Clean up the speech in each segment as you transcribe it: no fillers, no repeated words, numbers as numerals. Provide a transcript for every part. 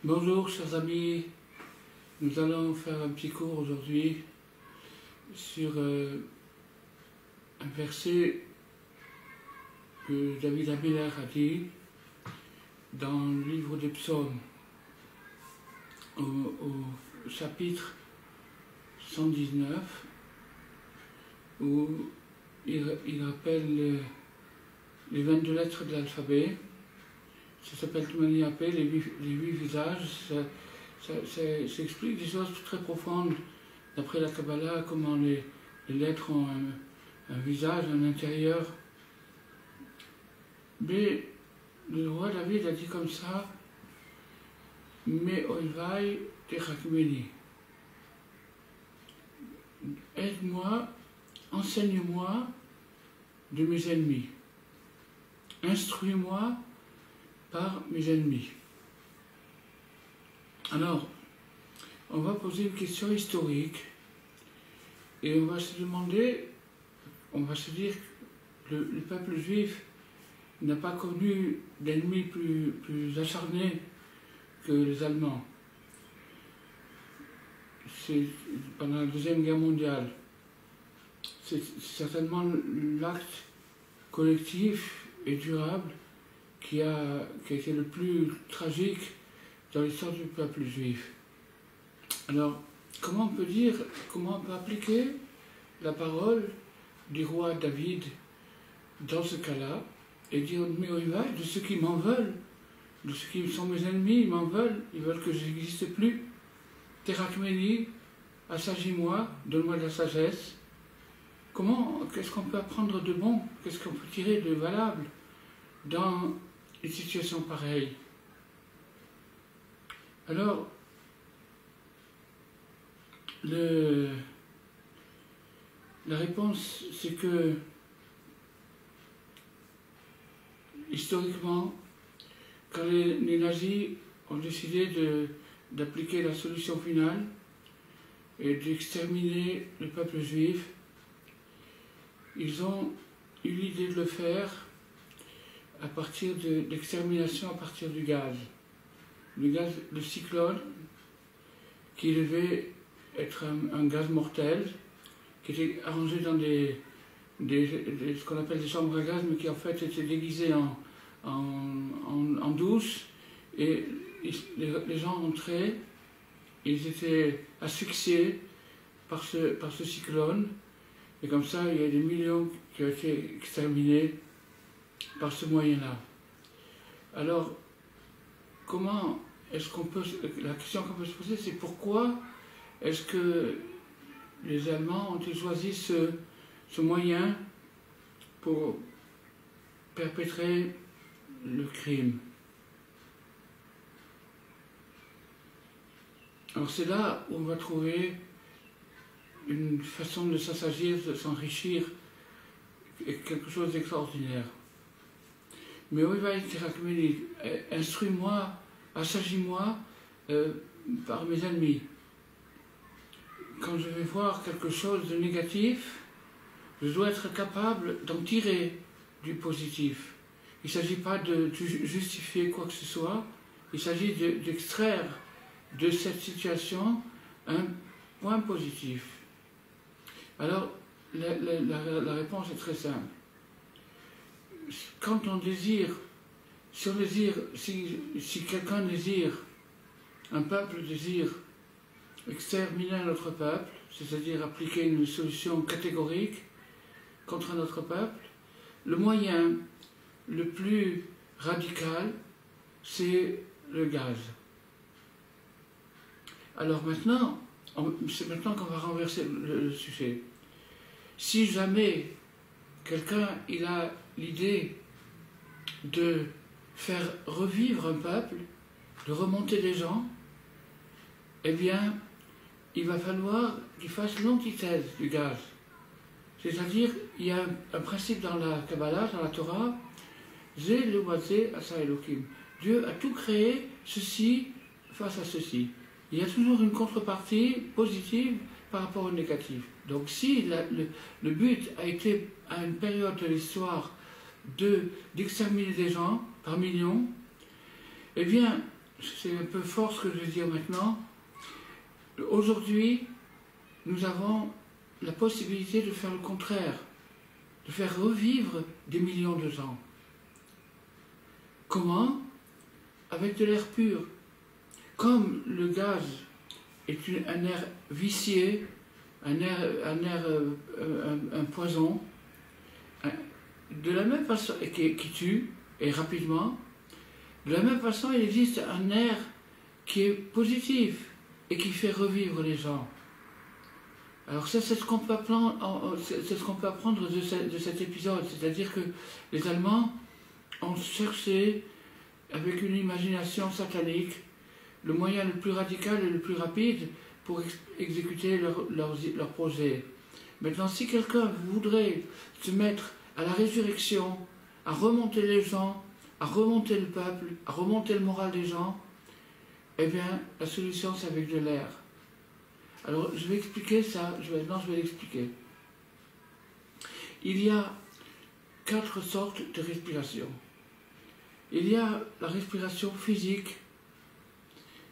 Bonjour chers amis, nous allons faire un petit cours aujourd'hui sur un verset que David Abimelech a dit dans le livre des psaumes, au chapitre 119, où il rappelle les 22 lettres de l'alphabet. Ça s'appelle Tumani Apé, les huit visages. Ça explique des choses très profondes d'après la Kabbalah, comment les lettres ont un visage, un intérieur. Mais le roi David a dit comme ça: Mais oivai techakmeni. Aide-moi, enseigne-moi de mes ennemis. Instruis-moi par mes ennemis. Alors, on va poser une question historique et on va se demander, on va se dire que le peuple juif n'a pas connu d'ennemis plus acharnés que les Allemands. C'est pendant la Deuxième Guerre mondiale. C'est certainement l'acte collectif et durable qui a été le plus tragique dans l'histoire du peuple juif. Alors, comment on peut appliquer la parole du roi David dans ce cas-là et dire: mais de ceux qui m'en veulent, de ceux qui sont mes ennemis, ils m'en veulent, ils veulent que je n'existe plus. Terakmeni, assagis-moi, donne-moi de la sagesse. Qu'est-ce qu'on peut apprendre de bon? Qu'est-ce qu'on peut tirer de valable dans une situation pareille? Alors, la réponse, c'est que, historiquement, quand les nazis ont décidé d'appliquer la solution finale et d'exterminer le peuple juif, ils ont eu l'idée de le faire à partir d'extermination à partir du gaz. Le gaz, le cyclone, qui devait être un gaz mortel, qui était arrangé dans ce qu'on appelle des chambres à gaz, mais qui en fait étaient déguisées en douche, et les gens entraient, ils étaient asphyxiés par ce cyclone, et comme ça il y a des millions qui ont été exterminés par ce moyen-là. Alors, la question qu'on peut se poser, c'est pourquoi est-ce que les Allemands ont choisi ce moyen pour perpétrer le crime? Alors c'est là où on va trouver une façon de s'assagir, de s'enrichir, quelque chose d'extraordinaire. Mais instruis-moi, assagis-moi par mes ennemis. Quand je vais voir quelque chose de négatif, je dois être capable d'en tirer du positif. Il ne s'agit pas de justifier quoi que ce soit, il s'agit d'extraire de cette situation un point positif. Alors, la réponse est très simple. Quand on désire, si quelqu'un désire, un peuple désire exterminer un autre peuple, c'est-à-dire appliquer une solution catégorique contre un autre peuple, le moyen le plus radical, c'est le gaz. Alors maintenant, c'est maintenant qu'on va renverser le sujet. Si jamais quelqu'un a l'idée de faire revivre un peuple, de remonter des gens, eh bien, il va falloir qu'il fasse l'antithèse du gaz. C'est-à-dire, il y a un principe dans la Kabbalah, dans la Torah, Zé le Wazé Asa Elohim. Dieu a tout créé, ceci face à ceci. Il y a toujours une contrepartie positive par rapport au négatif. Donc si le but a été, à une période de l'histoire, d'exterminer des gens par millions, eh bien, c'est un peu fort ce que je vais dire maintenant. Aujourd'hui, nous avons la possibilité de faire le contraire, de faire revivre des millions de gens. Comment? Avec de l'air pur. Comme le gaz est un air vicié, un poison, de la même façon, qui tue, et rapidement, de la même façon, il existe un air qui est positif et qui fait revivre les gens. Alors ça, c'est ce qu'on peut apprendre, de cet épisode, c'est-à-dire que les Allemands ont cherché, avec une imagination satanique, le moyen le plus radical et le plus rapide pour exécuter leur projet. Maintenant, si quelqu'un voudrait se mettre à la résurrection, à remonter les gens, à remonter le peuple, à remonter le moral des gens, eh bien, la solution, c'est avec de l'air. Alors, je vais expliquer ça, maintenant je vais l'expliquer. Il y a 4 sortes de respiration. Il y a la respiration physique,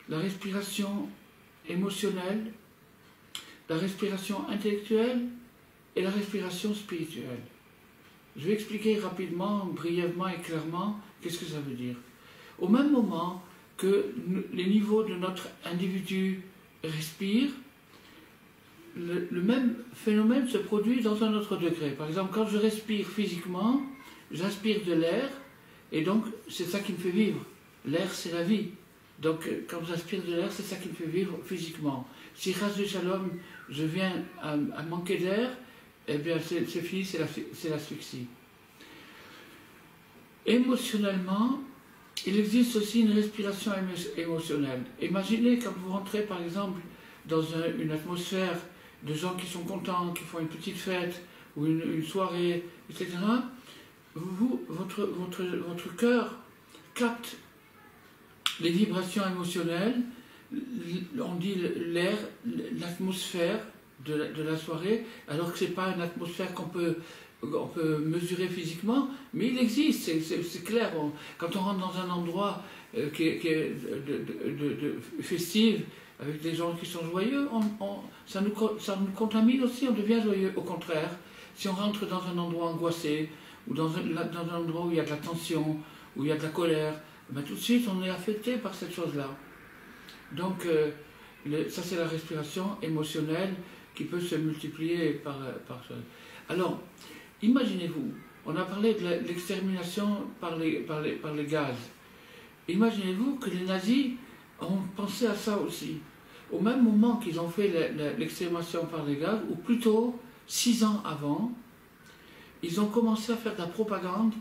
la respiration émotionnelle, la respiration intellectuelle et la respiration spirituelle. Je vais expliquer rapidement, brièvement et clairement qu'est-ce que ça veut dire. Au même moment que les niveaux de notre individu respirent, le même phénomène se produit dans un autre degré. Par exemple, quand je respire physiquement, j'inspire de l'air, et donc c'est ça qui me fait vivre. L'air, c'est la vie. Donc quand j'inspire de l'air, c'est ça qui me fait vivre physiquement. Si ras de shalom, je viens à manquer d'air, eh bien c'est fini, c'est l'asphyxie. Émotionnellement, il existe aussi une respiration émotionnelle. Imaginez quand vous rentrez par exemple dans une atmosphère de gens qui sont contents, qui font une petite fête ou une soirée, etc. Votre cœur capte les vibrations émotionnelles, on dit l'air, l'atmosphère de la soirée, alors que ce n'est pas une atmosphère qu'on peut mesurer physiquement, mais il existe, c'est clair. Quand on rentre dans un endroit qui est festif, avec des gens qui sont joyeux, ça nous contamine aussi, on devient joyeux. Au contraire, si on rentre dans un endroit angoissé, ou dans un endroit où il y a de la tension, où il y a de la colère, ben tout de suite on est affecté par cette chose-là. Donc ça c'est la respiration émotionnelle qui peut se multiplier par ça. Alors, imaginez-vous, on a parlé de l'extermination par les gaz. Imaginez-vous que les nazis ont pensé à ça aussi. Au même moment qu'ils ont fait l'extermination par les gaz, ou plutôt 6 ans avant, ils ont commencé à faire de la propagande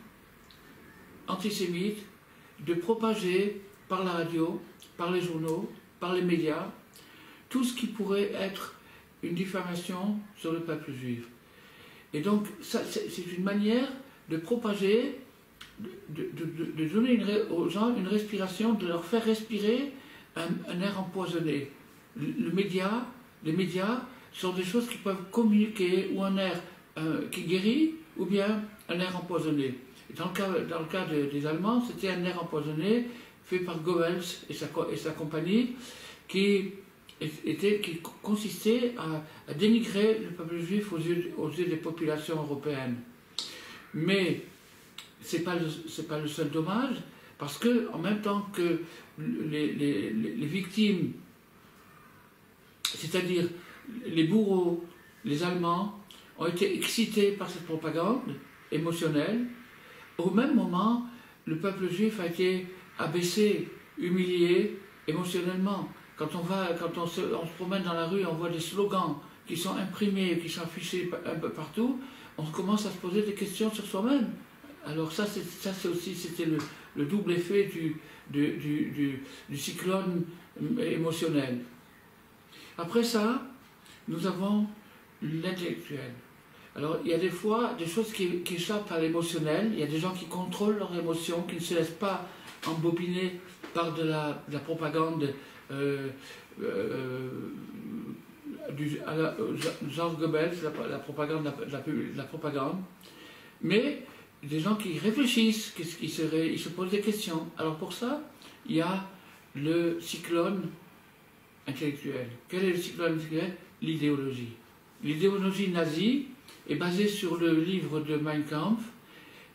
antisémite, de propager par la radio, par les journaux, par les médias, tout ce qui pourrait être une diffamation sur le peuple juif. Et donc, c'est une manière de propager, de donner aux gens une respiration, de leur faire respirer un air empoisonné. Les médias sont des choses qui peuvent communiquer, ou un air qui guérit, ou bien un air empoisonné. Et dans le cas des Allemands, c'était un air empoisonné fait par Goebbels et sa compagnie, qui consistait à dénigrer le peuple juif aux yeux des populations européennes. Mais ce n'est pas le seul dommage, parce que en même temps que les victimes, c'est-à-dire les bourreaux, les Allemands, ont été excités par cette propagande émotionnelle, au même moment, le peuple juif a été abaissé, humilié émotionnellement. Quand on se promène dans la rue, on voit des slogans qui sont imprimés, qui sont affichés un peu partout, on commence à se poser des questions sur soi-même. Alors c'était le double effet du cyclone émotionnel. Après ça, nous avons l'intellectuel. Alors, il y a des fois des choses qui échappent à l'émotionnel. Il y a des gens qui contrôlent leurs émotions, qui ne se laissent pas embobiner par de la propagande Jean Goebbels, la propagande. Mais des gens qui réfléchissent, ils se posent des questions. Alors pour ça, il y a le cyclone intellectuel. Quel est le cyclone intellectuel? L'idéologie. L'idéologie nazie est basée sur le livre de Mein Kampf,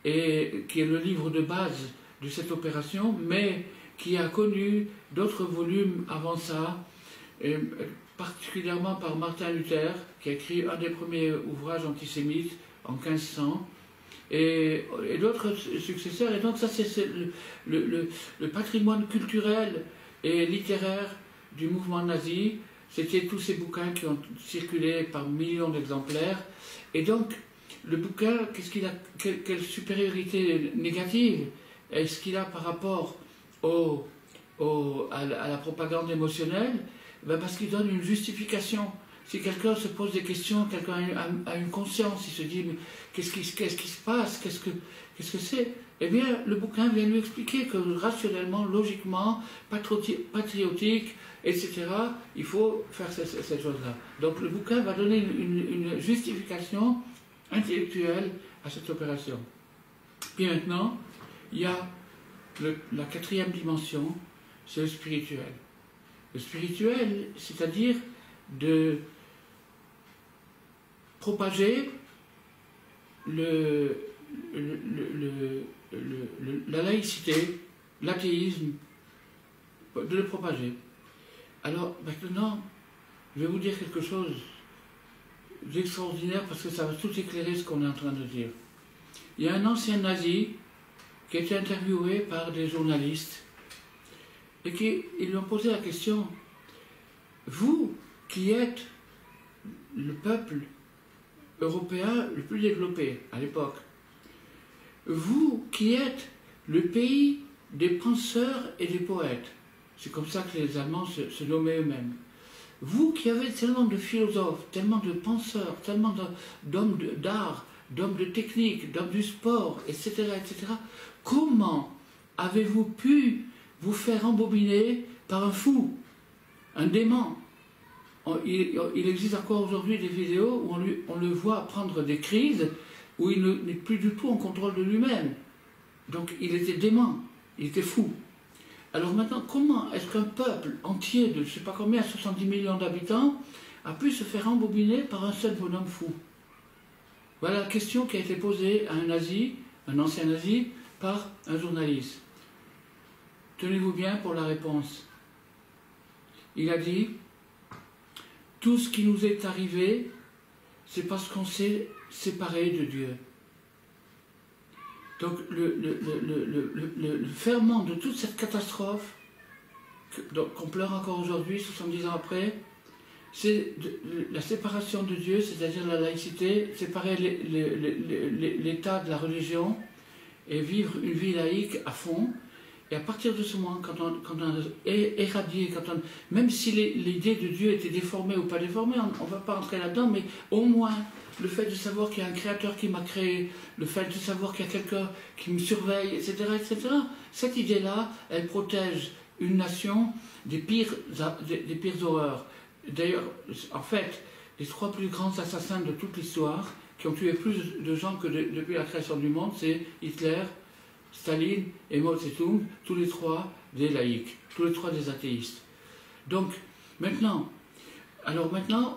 et qui est le livre de base de cette opération, mais qui a connu d'autres volumes avant ça, et particulièrement par Martin Luther, qui a écrit un des premiers ouvrages antisémites en 1500, et d'autres successeurs. Et donc ça, c'est le patrimoine culturel et littéraire du mouvement nazi. C'était tous ces bouquins qui ont circulé par millions d'exemplaires. Et donc, le bouquin, qu'est-ce qu'il a, quelle supériorité négative est-ce qu'il a par rapport à la propagande émotionnelle? Ben parce qu'il donne une justification. Si quelqu'un se pose des questions, quelqu'un a une conscience, il se dit mais qu'est-ce qui se passe, qu'est-ce que c'est? Eh bien, le bouquin vient lui expliquer que rationnellement, logiquement, patriotique, etc., il faut faire cette chose-là. Donc le bouquin va donner une justification intellectuelle à cette opération. Puis maintenant, il y a la quatrième dimension, c'est le spirituel. Le spirituel, c'est-à-dire de propager la laïcité, l'athéisme, de le propager. Alors maintenant, je vais vous dire quelque chose d'extraordinaire parce que ça va tout éclairer ce qu'on est en train de dire. Il y a un ancien nazi qui a été interviewé par des journalistes et ils lui ont posé la question: vous qui êtes le peuple européen le plus développé à l'époque, vous qui êtes le pays des penseurs et des poètes, c'est comme ça que les Allemands se nommaient eux-mêmes, vous qui avez tellement de philosophes, tellement de penseurs, tellement d'hommes d'art, d'hommes de technique, d'hommes du sport, etc., etc., comment avez-vous pu vous faire embobiner par un fou, un dément? Il existe encore aujourd'hui des vidéos où on le voit prendre des crises où il n'est plus du tout en contrôle de lui-même. Donc il était dément, il était fou. Alors maintenant, comment est-ce qu'un peuple entier de je ne sais pas combien, 70 millions d'habitants, a pu se faire embobiner par un seul bonhomme fou? Voilà la question qui a été posée à un nazi, un ancien nazi, par un journaliste. Tenez-vous bien pour la réponse. Il a dit: tout ce qui nous est arrivé, c'est parce qu'on s'est séparé de Dieu. Donc le ferment de toute cette catastrophe qu'on pleure encore aujourd'hui, 70 ans après, c'est la séparation de Dieu, c'est-à-dire la laïcité, séparer l'État de la religion et vivre une vie laïque à fond. Et à partir de ce moment, quand on a éradié, même si l'idée de Dieu était déformée ou pas déformée, on ne va pas entrer là-dedans, mais au moins le fait de savoir qu'il y a un créateur qui m'a créé, le fait de savoir qu'il y a quelqu'un qui me surveille, etc., etc., cette idée-là, elle protège une nation des pires horreurs. D'ailleurs, en fait, les 3 plus grands assassins de toute l'histoire, qui ont tué plus de gens que depuis la création du monde, c'est Hitler, Staline et Mao Tse-tung, tous les 3 des laïcs, tous les 3 des athéistes. Donc, maintenant,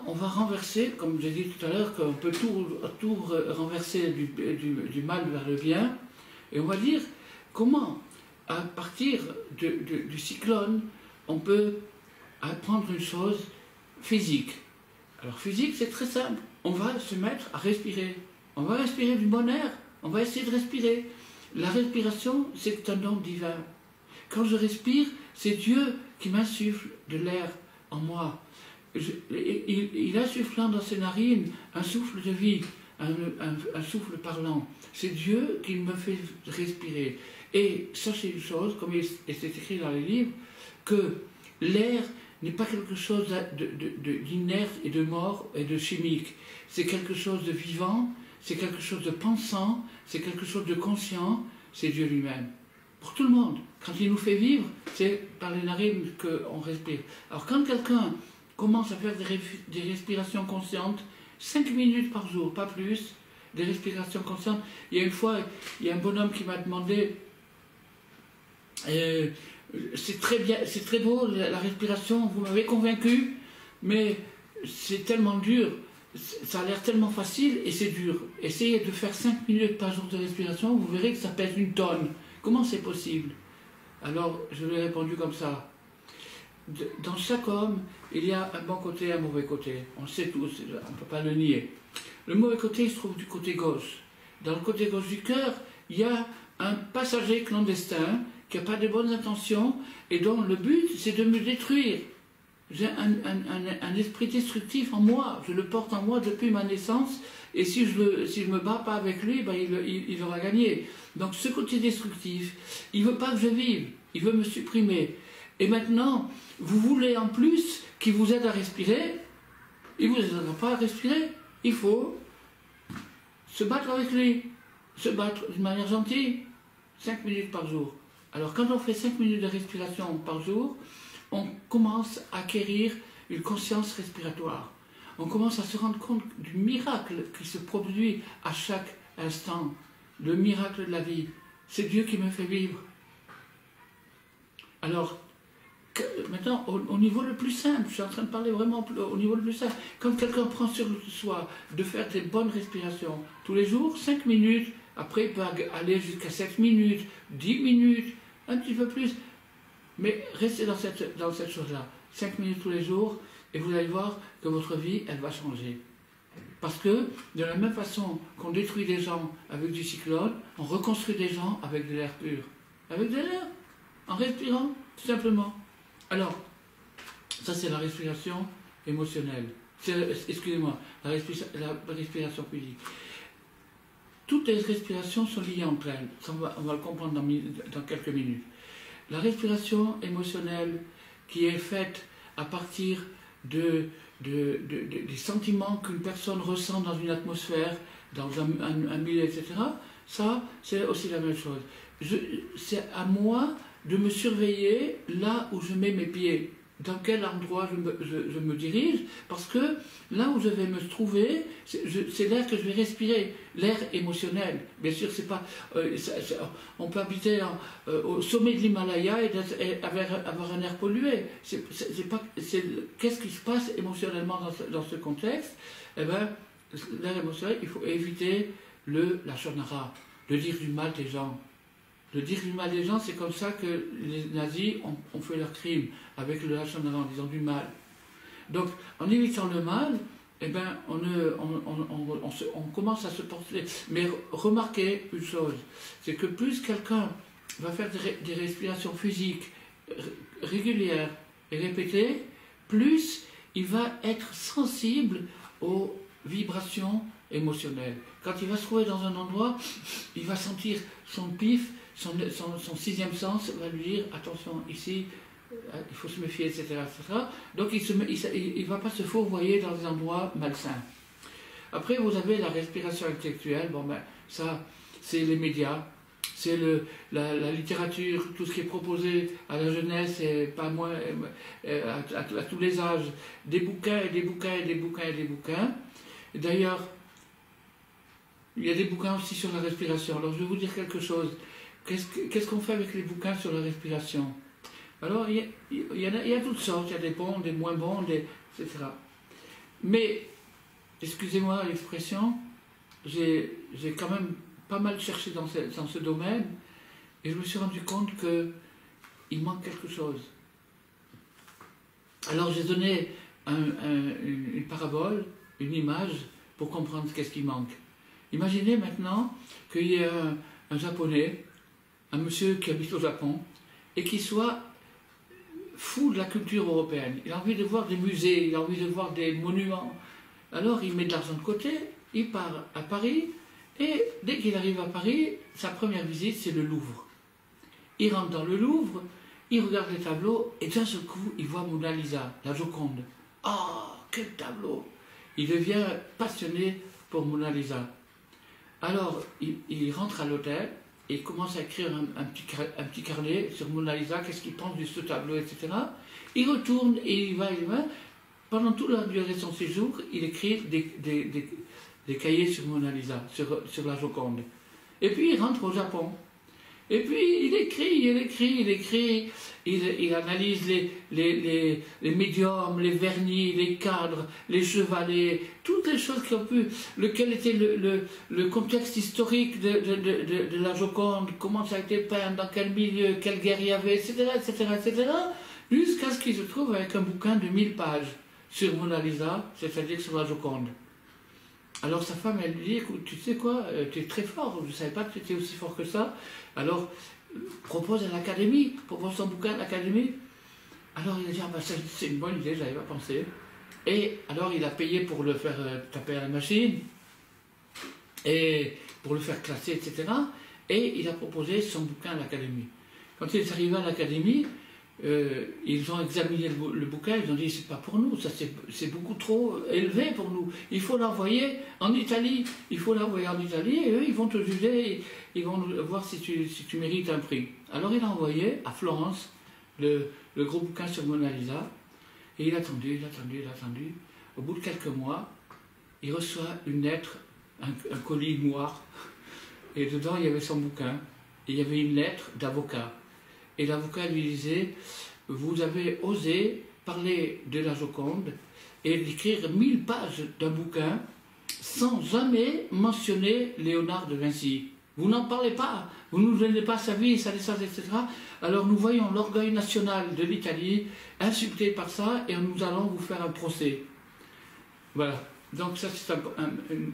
on va renverser, comme j'ai dit tout à l'heure, qu'on peut tout renverser du mal vers le bien, et on va dire comment, à partir du cyclone, on peut apprendre une chose physique. Alors, physique, c'est très simple. On va se mettre à respirer. On va respirer du bon air. On va essayer de respirer. La respiration, c'est un don divin. Quand je respire, c'est Dieu qui m'insuffle de l'air en moi. Il insufflant dans ses narines un souffle de vie, un souffle parlant. C'est Dieu qui me fait respirer. Et sachez une chose, comme c'est écrit dans les livres, que l'air n'est pas quelque chose d'inerte et de mort et de chimique. C'est quelque chose de vivant, c'est quelque chose de pensant, c'est quelque chose de conscient, c'est Dieu lui-même. Pour tout le monde. Quand il nous fait vivre, c'est par les narines qu'on respire. Alors quand quelqu'un commence à faire des respirations conscientes, 5 minutes par jour, pas plus, des respirations conscientes. Il y a une fois, il y a un bonhomme qui m'a demandé, c'est très bien, c'est très beau, la respiration, vous m'avez convaincu, mais c'est tellement dur, ça a l'air tellement facile et c'est dur. Essayez de faire 5 minutes par jour de respiration, vous verrez que ça pèse une tonne. Comment c'est possible? Alors, je lui ai répondu comme ça. Dans chaque homme, il y a un bon côté et un mauvais côté. On le sait tous, on ne peut pas le nier. Le mauvais côté, il se trouve du côté gauche. Dans le côté gauche du cœur, il y a un passager clandestin qui n'a pas de bonnes intentions et dont le but, c'est de me détruire. J'ai un esprit destructif en moi, je le porte en moi depuis ma naissance, et si je ne me bats pas avec lui, ben il aura gagné. Donc ce côté destructif, il ne veut pas que je vive, il veut me supprimer. Et maintenant, vous voulez en plus qu'il vous aide à respirer, il ne vous aidera pas à respirer, il faut se battre avec lui, se battre d'une manière gentille, 5 minutes par jour. Alors quand on fait 5 minutes de respiration par jour, on commence à acquérir une conscience respiratoire. On commence à se rendre compte du miracle qui se produit à chaque instant, le miracle de la vie. C'est Dieu qui me fait vivre. Alors, maintenant, au niveau le plus simple, je suis en train de parler vraiment au niveau le plus simple, quand quelqu'un prend sur soi de faire des bonnes respirations tous les jours, 5 minutes, après il peut aller jusqu'à 7 minutes, 10 minutes, un petit peu plus, mais restez dans cette chose-là, 5 minutes tous les jours, et vous allez voir que votre vie, elle va changer. Parce que, de la même façon qu'on détruit des gens avec du cyclone, on reconstruit des gens avec de l'air pur. Avec de l'air, en respirant, tout simplement. Alors, ça c'est la respiration émotionnelle. Excusez-moi, la respiration physique. Toutes les respirations sont liées entre elles. Ça, on va le comprendre dans quelques minutes. La respiration émotionnelle qui est faite à partir des sentiments qu'une personne ressent dans une atmosphère, dans un milieu, etc., ça, c'est aussi la même chose. C'est à moi de me surveiller là où je mets mes pieds, dans quel endroit je me dirige, parce que là où je vais me trouver, c'est l'air que je vais respirer, l'air émotionnel. Bien sûr, c'est pas, on peut habiter au sommet de l'Himalaya et avoir un air pollué. Qu'est-ce qui se passe émotionnellement dans ce contexte? Eh bien, l'air émotionnel, il faut éviter la shonara, de dire du mal des gens. De dire du mal des gens, c'est comme ça que les nazis ont fait leur crime, avec le lâche en avant, en disant du mal. Donc, en évitant le mal, eh ben, on commence à se porter. Mais remarquez une chose, c'est que plus quelqu'un va faire des respirations physiques régulières et répétées, plus il va être sensible aux vibrations émotionnelles. Quand il va se trouver dans un endroit, il va sentir son pif, son sixième sens va lui dire attention, ici, il faut se méfier, etc. etc. Donc il ne va pas se fourvoyer dans des endroits malsains. Après, vous avez la respiration intellectuelle. Bon, ben, ça, c'est les médias, c'est la littérature, tout ce qui est proposé à la jeunesse et pas moins à tous les âges. Des bouquins et des bouquins et des bouquins et des bouquins. D'ailleurs, il y a des bouquins aussi sur la respiration. Alors, je vais vous dire quelque chose. Qu'est-ce qu'on fait avec les bouquins sur la respiration? Alors, il y a toutes sortes, il y a des bons, des moins bons, etc. Mais, excusez-moi l'expression, j'ai quand même pas mal cherché dans ce domaine, et je me suis rendu compte qu'il manque quelque chose. Alors, j'ai donné une parabole, une image, pour comprendre qu'est-ce qui manque. Imaginez maintenant qu'il y ait un Japonais, un monsieur qui habite au Japon, et qui soit fou de la culture européenne. Il a envie de voir des musées, il a envie de voir des monuments. Alors il met de l'argent de côté, il part à Paris, et dès qu'il arrive à Paris, sa première visite, c'est le Louvre. Il rentre dans le Louvre, il regarde les tableaux, et d'un seul coup, il voit Mona Lisa, la Joconde. Oh, quel tableau! Il devient passionné pour Mona Lisa. Alors, il rentre à l'hôtel, et il commence à écrire un petit carnet sur Mona Lisa, qu'est-ce qu'il pense de ce tableau, etc. Il retourne et il va. Pendant toute la durée de son séjour, il écrit des cahiers sur Mona Lisa, sur la Joconde. Et puis il rentre au Japon. Et puis il écrit, il analyse les médiums, les vernis, les cadres, les chevalets, toutes les choses qui ont pu, quel était le contexte historique de la Joconde, comment ça a été peint, dans quel milieu, quelle guerre il y avait, etc., jusqu'à ce qu'il se trouve avec un bouquin de 1000 pages sur Mona Lisa, c'est-à-dire sur la Joconde. Alors sa femme, elle lui dit, écoute, tu sais quoi, tu es très fort, je ne savais pas que tu étais aussi fort que ça, alors propose à l'académie, propose son bouquin à l'académie. Alors il a dit, ah ben, c'est une bonne idée, je n'avais pas pensé. Et alors il a payé pour le faire taper à la machine, et pour le faire classer, etc. Et il a proposé son bouquin à l'académie. Quand il est arrivé à l'académie, ils ont examiné le bouquin, ils ont dit c'est pas pour nous, ça c'est beaucoup trop élevé pour nous, il faut l'envoyer en Italie, et eux ils vont te juger, ils vont voir si tu mérites un prix. Alors il a envoyé à Florence le gros bouquin sur Mona Lisa, et il a attendu, au bout de quelques mois, il reçoit une lettre, un colis noir, et dedans il y avait son bouquin, et il y avait une lettre d'avocat. Et l'avocat lui disait, vous avez osé parler de la Joconde et d'écrire 1000 pages d'un bouquin sans jamais mentionner Léonard de Vinci. Vous n'en parlez pas, vous ne nous donnez pas sa vie, sa naissance, etc. Alors nous voyons l'orgueil national de l'Italie insulté par ça et nous allons vous faire un procès. Voilà. Donc ça c'est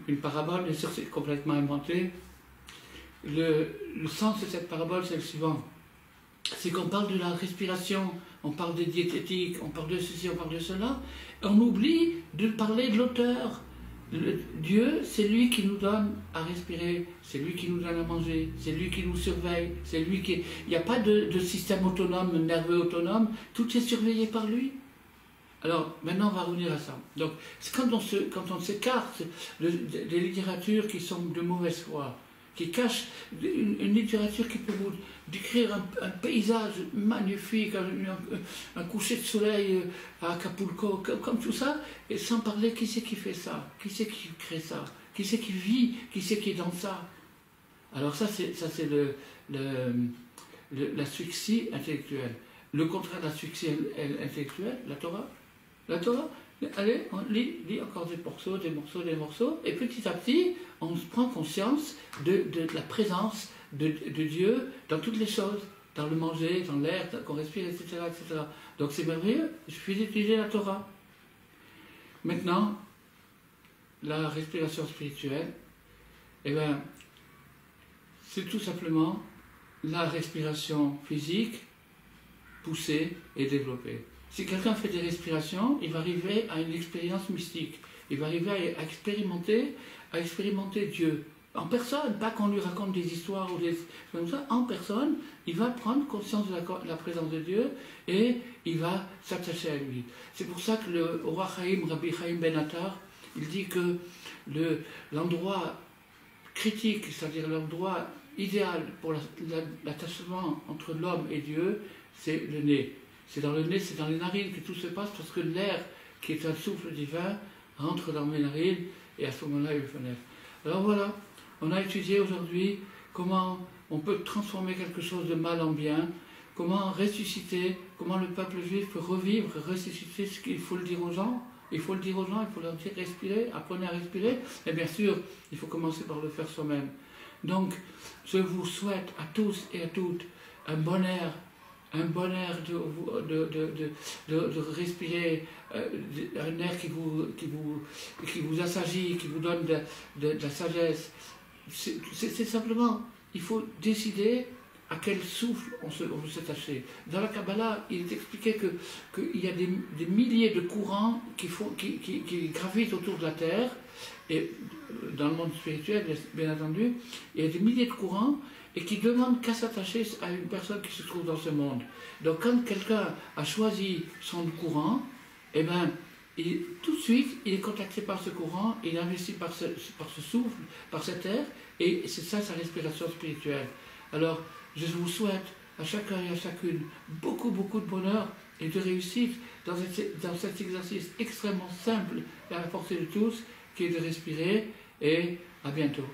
une parabole, bien sûr c'est complètement inventé. Le sens de cette parabole c'est le suivant. C'est qu'on parle de la respiration, on parle des diététiques, on parle de ceci, on parle de cela, on oublie de parler de l'auteur. Dieu, c'est lui qui nous donne à respirer, c'est lui qui nous donne à manger, c'est lui qui nous surveille, c'est lui qui... Il n'y a pas de système autonome, nerveux autonome, tout est surveillé par lui. Alors, maintenant, on va revenir à ça. Donc, quand on s'écarte des littératures qui sont de mauvaise foi, qui cache une littérature qui peut vous décrire un paysage magnifique, un coucher de soleil à Acapulco, comme tout ça, et sans parler qui c'est qui fait ça, qui c'est qui crée ça, qui c'est qui vit, qui c'est qui est dans ça. Alors ça c'est l'asphyxie intellectuelle. Le contraire de l'asphyxie intellectuelle, la Torah. La Torah, allez, on lit encore des morceaux, et petit à petit, on prend conscience de la présence de Dieu dans toutes les choses, dans le manger, dans l'air qu'on respire, etc., etc. Donc c'est merveilleux, il suffit d'utiliser la Torah. Maintenant, la respiration spirituelle, eh bien, c'est tout simplement la respiration physique poussée et développée. Si quelqu'un fait des respirations, il va arriver à une expérience mystique. Il va arriver à expérimenter Dieu. En personne, pas qu'on lui raconte des histoires ou des choses comme ça, en personne, il va prendre conscience de la présence de Dieu et il va s'attacher à lui. C'est pour ça que le roi Chaim, Rabbi Chaim Ben Attar, il dit que l'endroit critique, c'est-à-dire l'endroit idéal pour l'attachement entre l'homme et Dieu, c'est le nez. C'est dans le nez, c'est dans les narines que tout se passe parce que l'air, qui est un souffle divin, rentre dans mes narines et à ce moment-là, il faut naître. Alors voilà, on a étudié aujourd'hui comment on peut transformer quelque chose de mal en bien, comment ressusciter, comment le peuple juif peut revivre, ressusciter, ce qu'il faut le dire aux gens. Il faut le dire aux gens, il faut leur dire respirer, apprenez à respirer. Et bien sûr, il faut commencer par le faire soi-même. Donc, je vous souhaite à tous et à toutes un bonheur de respirer, un air qui vous assagit, qui vous donne de la sagesse. C'est simplement, il faut décider à quel souffle on veut s'attacher. Dans la Kabbalah, il est expliqué qu'il y a des milliers de courants qui gravitent autour de la Terre, et dans le monde spirituel, bien entendu, il y a des milliers de courants, et qui demandent qu'à s'attacher à une personne qui se trouve dans ce monde. Donc quand quelqu'un a choisi son courant, eh bien, tout de suite, il est contacté par ce courant, il est investi par ce souffle, par cet air, et c'est ça sa respiration spirituelle. Alors, je vous souhaite à chacun et à chacune beaucoup de bonheur et de réussite dans cet exercice extrêmement simple et à la portée de tous, qui est de respirer, et à bientôt.